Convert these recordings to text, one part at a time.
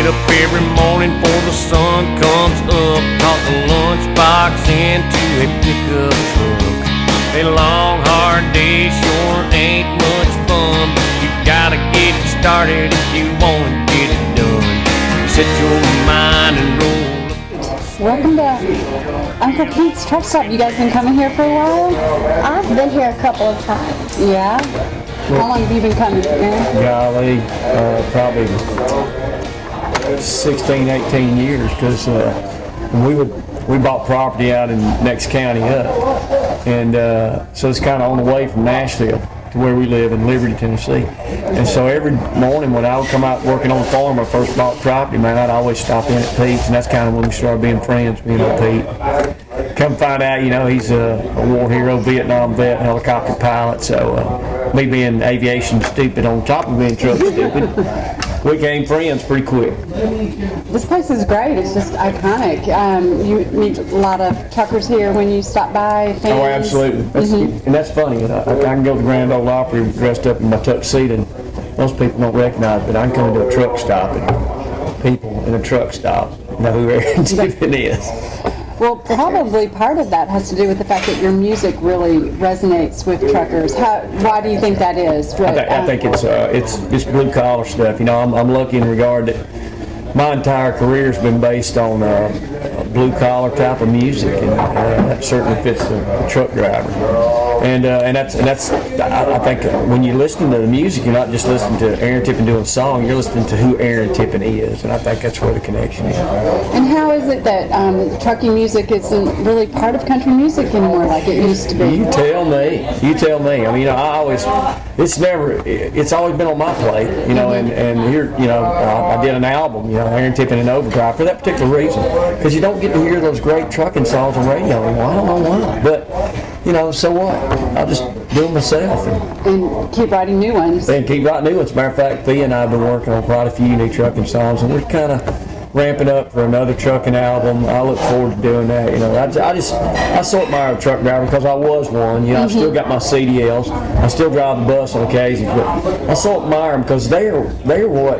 up every morning before the sun comes up, toss a lunchbox into a pickup truck. A long, hard day sure ain't much fun, but you gotta get it started if you wanna get it done. Set your mind and roll. Welcome to Uncle Pete's Truck Stop. You guys been coming here for a while? I've been here a couple of times. Yeah? How long have you been coming, Aaron? Golly, probably 16, 18 years, because we bought property out in next county up, and so it's kind of on the way from Nashville to where we live in Liberty, Tennessee. And so every morning when I would come out working on the farm, I first bought property, man, I'd always stop in at Pete's, and that's kind of when we started being friends, me and old Pete. Come find out, he's a war hero, Vietnam vet, helicopter pilot, so me being aviation stupid on top of being truck stupid, we became friends pretty quick. This place is great. It's just iconic. You meet a lot of truckers here when you stop by, fans. Oh, absolutely. And that's funny. I can go to the Grand Ole Opry dressed up in my tuxedo, and most people don't recognize it, but I can come to a truck stop, and people in a truck stop know who Aaron Tippin is. Well, probably part of that has to do with the fact that your music really resonates with truckers. Why do you think that is? I think it's blue collar stuff. I'm lucky in regard that my entire career has been based on blue collar type of music, and that certainly fits the truck driver. And that's I think when you listen to the music, you're not just listening to Aaron Tippin doing a song, you're listening to who Aaron Tippin is, and I think that's where the connection is. And how is it that trucking music isn't really part of country music anymore like it used to be? You tell me. I mean, it's always been on my plate, and here, I did an album, Aaron Tippin in Overdrive for that particular reason, because you don't get to hear those great trucking songs on radio anymore. I don't know why, but so what? I'll just do them myself. And keep writing new ones. And keep writing new ones. As a matter of fact, Thea and I have been working on quite a few new trucking songs, and we're kind of ramping up for another trucking album. I look forward to doing that. I so admire a truck driver because I was one. I still got my CDLs. I still drive the bus on occasion, but I so admire them because they're what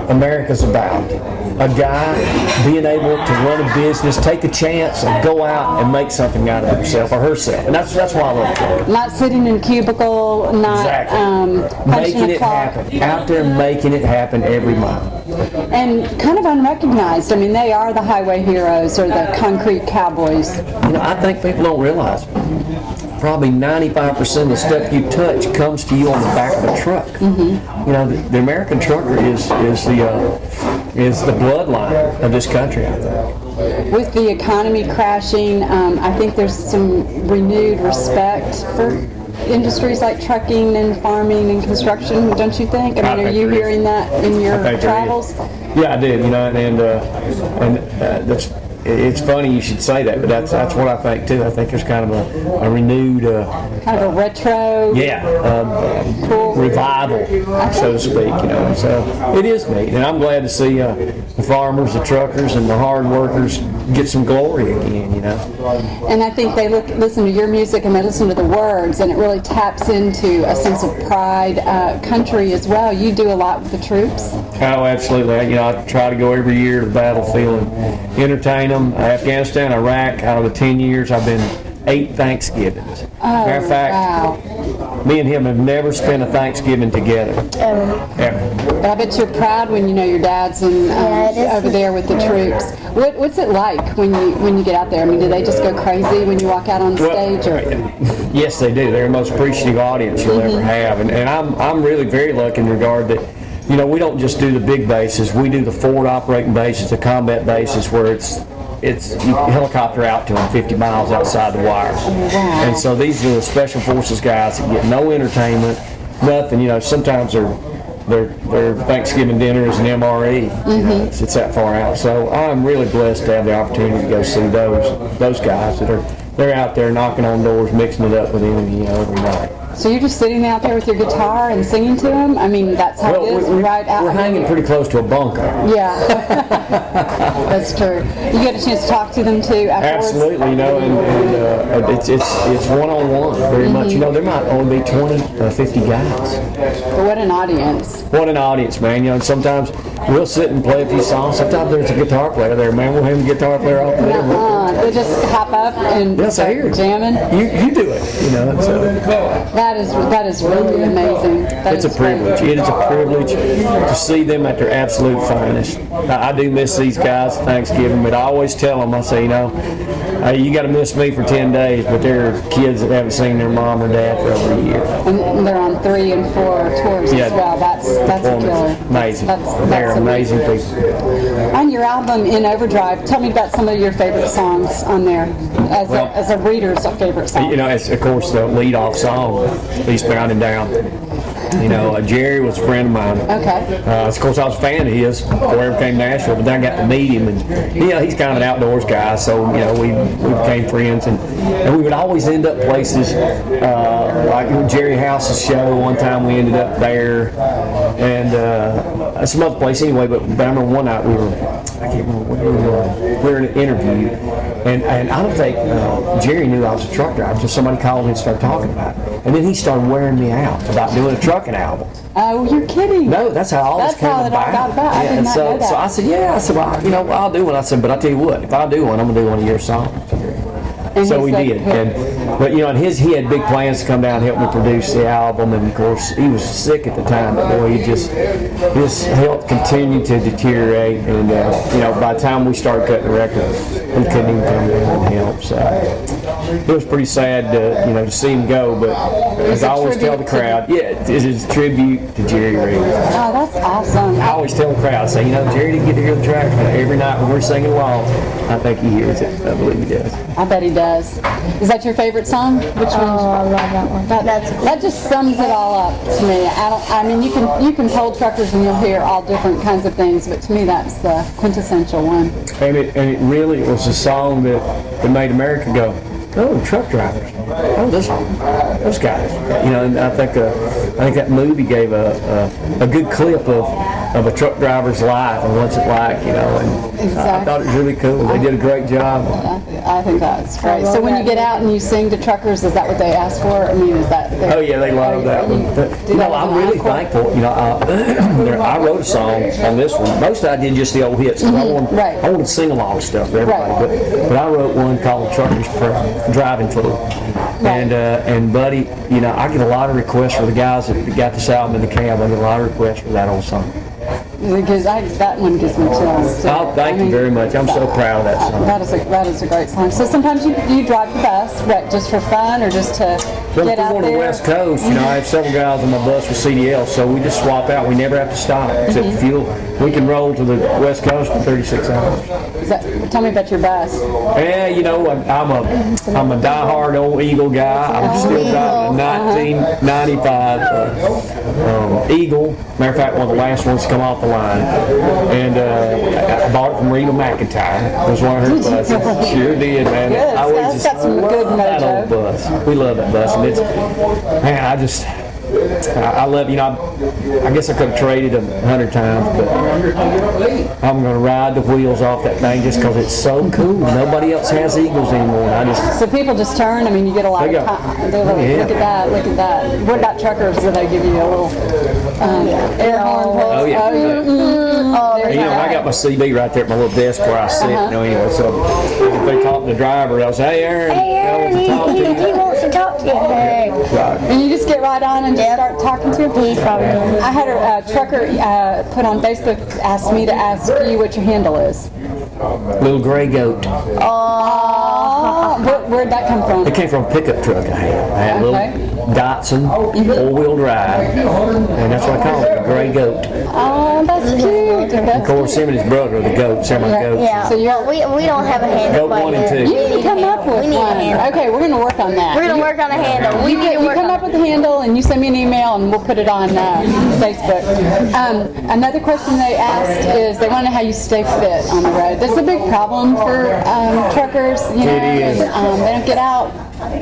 America's about. A guy being able to run a business, take a chance, and go out and make something out of himself or herself. And that's why I love trucking. Not sitting in a cubicle, not making it happen. Out there making it happen every mile. And kind of unrecognized. I mean, they are the highway heroes or the concrete cowboys. I think people don't realize it. Probably 95% of the stuff you touch comes to you on the back of a truck. The American trucker is the bloodline of this country, I think. With the economy crashing, I think there's some renewed respect for industries like trucking and farming and construction, don't you think? I mean, are you hearing that in your travels? Yeah, I did. And it's funny you should say that, but that's what I think too. I think there's kind of a renewed, kind of a retro, cool revival, so to speak. So it is neat, and I'm glad to see the farmers, the truckers, and the hard workers get some glory again. And I think they listen to your music and they listen to the words, and it really taps into a sense of pride, country as well. You do a lot with the troops. Oh, absolutely. I try to go every year to the battlefield and entertain them. Afghanistan, Iraq, out of the 10 years, I've been 8 Thanksgivings. Matter of fact, me and him have never spent a Thanksgiving together. Ever. But I bet you're proud when your dad's over there with the troops. What's it like when you get out there? I mean, do they just go crazy when you walk out on stage? Yes, they do. They're the most appreciative audience you'll ever have. And I'm really very lucky in regard that we don't just do the big bases. We do the forward operating bases, the combat bases, where it's you helicopter out to them 50 miles outside the wire. Wow. And so these are the special forces guys that get no entertainment, nothing. Sometimes their Thanksgiving dinner is an MRE. It's that far out. So I'm really blessed to have the opportunity to go see those guys they're out there knocking on doors, mixing it up with them, every night. So you're just sitting out there with your guitar and singing to them? I mean, that's how it is, right out. We're hanging pretty close to a bunker. Yeah, that's true. You get a chance to talk to them too afterwards? Absolutely, and it's one-on-one very much. There might only be 20 or 50 guys. But what an audience. What an audience, man. And sometimes we'll sit and play a few songs. Sometimes there's a guitar player there, man. We'll have a guitar player off there. They just hop up and start jamming. You do it, you know. So. That is really amazing. It's a privilege. It is a privilege to see them at their absolute finest. I do miss these guys at Thanksgiving, but I always tell them, I say, you know, you got to miss me for 10 days, but there are kids that haven't seen their mom or dad for over a year. And they're on 3 and 4 tours as well. That's a killer. Amazing. They're amazing people. On your album, In Overdrive, tell me about some of your favorite songs on there, as a reader's favorite song. You know, it's, of course, the lead-off song, Eastbound and Down. You know, Jerry was a friend of mine. Okay. Of course, I was a fan of his before I ever came to Nashville, but then I got to meet him, and he's kind of an outdoors guy, so you know we became friends, and we would always end up places like Jerry House's show. One time we ended up there, and some other place anyway. But I remember one night we were in an interview, and I don't think Jerry knew I was a truck driver. Just somebody called me and started talking about it, and then he started wearing me out about doing a trucking album. Oh, you're kidding. No, that's how all this came about. That's how it all got about. I did not know that. So I said, yeah. I said, well, you know, I'll do one. I said, but I tell you what, if I do one, I'm gonna do one of your songs. And so we did, but you know, he had big plans to come down and help me produce the album, and of course he was sick at the time. But boy, his health continued to deteriorate, and you know, by the time we started cutting the record, he couldn't even come down and help. So it was pretty sad to see him go. But as I always tell the crowd, it is a tribute to Jerry Reed. Oh, that's awesome. I always tell the crowd, I say, you know, Jerry didn't get to hear the track every night when we're singing along. I think he hears it. I believe he does. I bet he does. Is that your favorite song? Which one? Oh, I love that one. That just sums it all up to me. I mean, you can poll truckers and you'll hear all different kinds of things, but to me that's the quintessential one. And it really was a song that made America go, oh, truck drivers. Oh, those guys. You know, and I think that movie gave a good clip of a truck driver's life and what's it like, you know. And exactly. I thought it was really cool. They did a great job. I think that's great. So when you get out and you sing to truckers, is that what they ask for? I mean, is that? Oh yeah, they love that one. You know, I'm really thankful. You know, I wrote a song on this one. Most I did just the old hits. I wanted to sing along stuff for everybody. But I wrote one called "Trucker's Driving Fool." And buddy, you know, I get a lot of requests for the guys that got this album in the cab. I get a lot of requests for that old song. Because that one gives me chills. Oh, thank you very much. I'm so proud of that song. That is a great song. So sometimes you drive the bus, right, just for fun or just to get out there? On the West Coast, you know, I have several guys on my bus with CDL, so we just swap out. We never have to stop except fuel. We can roll to the West Coast in 36 hours. Tell me about your bus. Yeah, you know, I'm a diehard old Eagle guy. I'm still driving a 1995 Eagle. Matter of fact, one of the last ones to come off the line. And I bought it from Reba McEntire. It was one of her buses. Sure did, man. Good. I That's got some good mojo. That old bus. We love that bus. And it's, man, I love, you know, I guess I could have traded them 100 times, but I'm going to ride the wheels off that thing just because it's so cool. Nobody else has Eagles anymore. So people just turn, I mean, you get a lot of time. They're like, look at that. What about truckers? Do they give you a little air horn? Oh, yeah. There you know, I got my CD right there at my little desk where I sit, you know, anyway, so if they talk to the driver, I'll say, hey, Aaron, he wants to talk to you. Hey. And you just get right on and just start talking to him? He's probably I had a trucker put on Facebook, asked me to ask you what your handle is. Little gray goat. Where'd that come from? It came from a pickup truck I had. I had a little Datsun, all-wheel drive, and that's what I call it, the gray goat. Oh, that's cute. Of course, him and his brother are the goats, semi-goats. Yeah, so we don't have a handle. Goat 1 and 2. You need to come up with one. Okay, we're going to work on that. We're going to work on a handle. You come up with a handle and you send me an email and we'll put it on Facebook. Another question they asked is they want to know how you stay fit on the road. That's a big problem for truckers, you know. It is. And, they don't get out,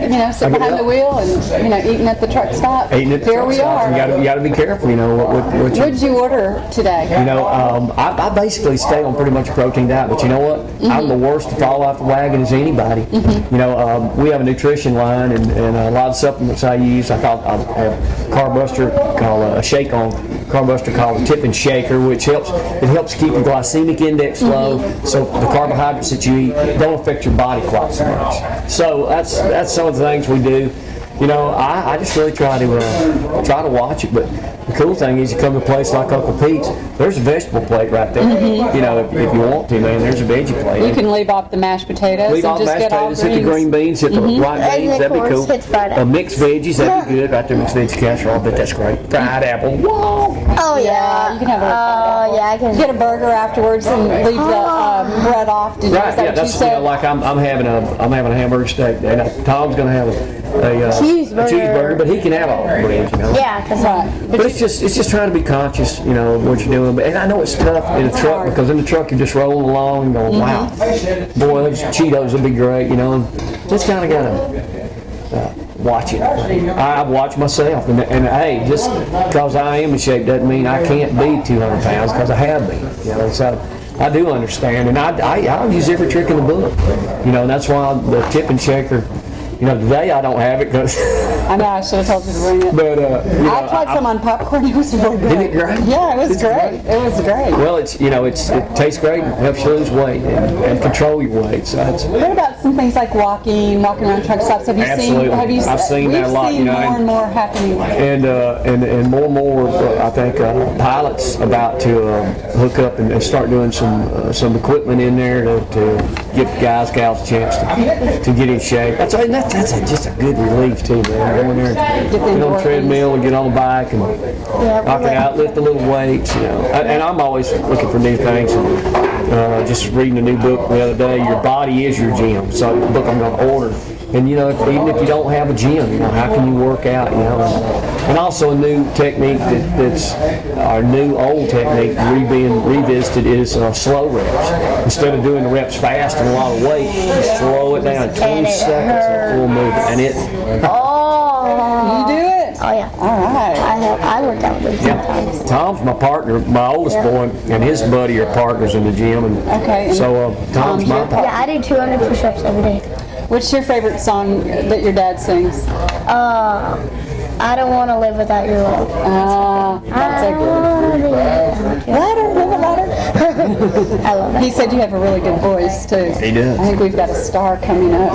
you know, sit behind the wheel and, you know, eating at the truck stop. Here we are. You got to be careful, you know. What did you order today? You know, I basically stay on pretty much a protein diet, but you know what? I'm the worst to fall off the wagon as anybody. You know, we have a nutrition line and a lot of supplements I use. I have a carb buster called a Shake On carbuster called the Tippin shaker, which helps keep your glycemic index low, so the carbohydrates that you eat don't affect your body quite so much. So that's some of the things we do. You know, I just really try to watch it. But the cool thing is, you come to a place like Uncle Pete's, there's a vegetable plate right there. You know, if you want to, man, there's a veggie plate. You can leave off the mashed potatoes Leave and off just mashed get all potatoes, hit the green beans, hit the white beans, And that'd be of cool. course, it's fried Mixed veggies, that'd be good. Right there, mixed veggie casserole, but that's great. Fried apple, whoa! Oh Yeah, yeah. you can have a fried apple. Yeah, I can. Get a burger afterwards and leave the bread off. Did you, Right, is that yeah, what you that's said? like I'm having a hamburger steak, and Tom's gonna have a Cheeseburger. but he can have all the bread, you know. Yeah, because Right. But it's just trying to be conscious, you know, of what you're doing. And I know it's tough in a truck, hard. because in the truck you're just rolling along and going, wow, boy, those Cheetos would be great, you know. And just kind of gotta watch it. I watch myself, and hey, just because I am in shape doesn't mean I can't be 200 pounds, because I have been, you know. So I do understand, and I'll use every trick in the book, you know. And that's why the Tippin shaker. You know, today I don't have it because. I know, I should have told you to bring it. But you know, I tried some on popcorn. It was really good. Isn't it great? Yeah, it was It's great. It was great. Well, it tastes great and helps you lose weight and control your weight. So it's What about some things like walking around truck stops? Have you Absolutely. I've seen that a lot, We've you seen know, more and more happening. and more and more. I think pilots about to hook up and start doing some equipment in there to give guys, gals a chance to get in shape. That's just a good relief too, man. Go in there, and get on the treadmill, or get on the bike, and knock it out, lift a little weights, you know. And I'm always looking for new things. And, just reading a new book the other day. Your body is your gym. So the book I'm going to order. And you know, even if you don't have a gym, you know, how can you work out? You know, and also a new technique that's our new old technique being revisited is slow reps. Instead of doing the reps fast and a lot of weight, you slow it down 20 seconds of full movement, and it. Oh. You do it? Oh yeah. All right. I worked out with him sometimes. Tom's my partner, my oldest boy, and his buddy are partners in the gym, and Okay, and so Tom's my partner. Yeah, I do 200 push-ups every day. What's your favorite song that your dad sings? I don't want to live without your love. That's a good. Ladder, live a ladder. I love that. He said you have a really good voice too. He does. I think we've got a star coming up.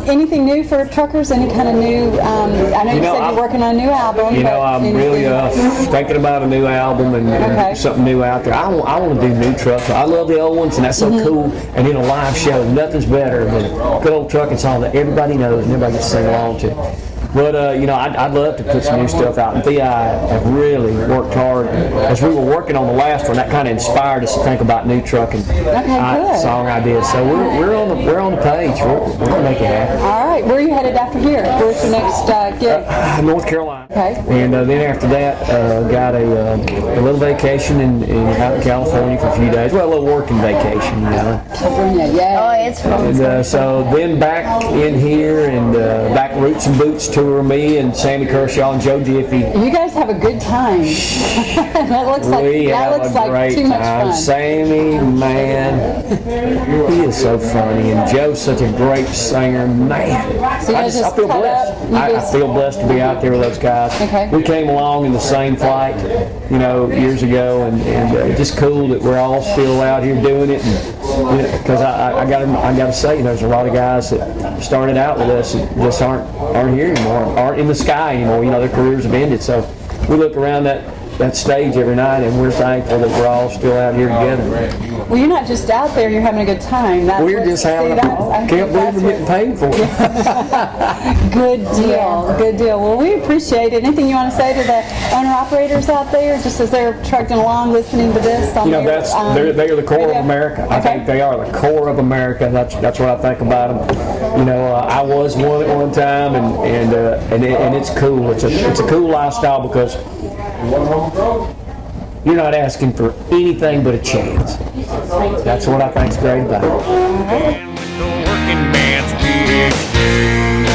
Anything new for truckers? Any kind of new? I know you said you're working on a new album. You know, but I'm anything- really thinking about a new album and Okay. something new out there. I want to do new trucks. I love the old ones, and that's so cool. And in a live show, nothing's better than a good old trucking song that everybody knows and everybody gets to sing along to. But, you know, I'd love to put some new stuff out. And Thea have really worked hard. As we were working on the last one, that kind of inspired us to think about new trucking good. song ideas. So we're on the page. We're going to make it happen. All right, where are you headed after here? Where's your next gig? North Carolina. Okay. And then after that, got a little vacation out in California for a few days. Well, a little working vacation, you know. California, yeah. Oh, it's fun. And so then back in here and back Roots and Boots tour me and Sammy Kershaw and Joe Jiffy. You guys have a good time. That looks like We have a great too much time. fun. Sammy, man, he is so funny, and Joe's such a great singer, man. So you guys I feel cut blessed. up, you I just- feel blessed to be out there with those guys. Okay. We came along in the same flight, you know, years ago, and just cool that we're all still out here doing it. Because I got to say, there's a lot of guys that started out with us that just aren't here anymore, aren't in the sky anymore. You know, their careers have ended. So we look around that stage every night, and we're thankful that we're all still out here together. Well, you're not just out there, you're having a good time. That's We're just having a ball. Can't believe we're getting paid for it. Good deal, good deal. Well, we appreciate it. Anything you want to say to the owner-operators out there, just as they're trucking along listening to this? On You know, their, they are the core radio? of America. I Okay. think they are the core of America. That's what I think about them. You know, I was one at one time, and it's cool. It's a cool lifestyle because you're not asking for anything but a chance. That's what I think's great about it. And with the working man's PhD.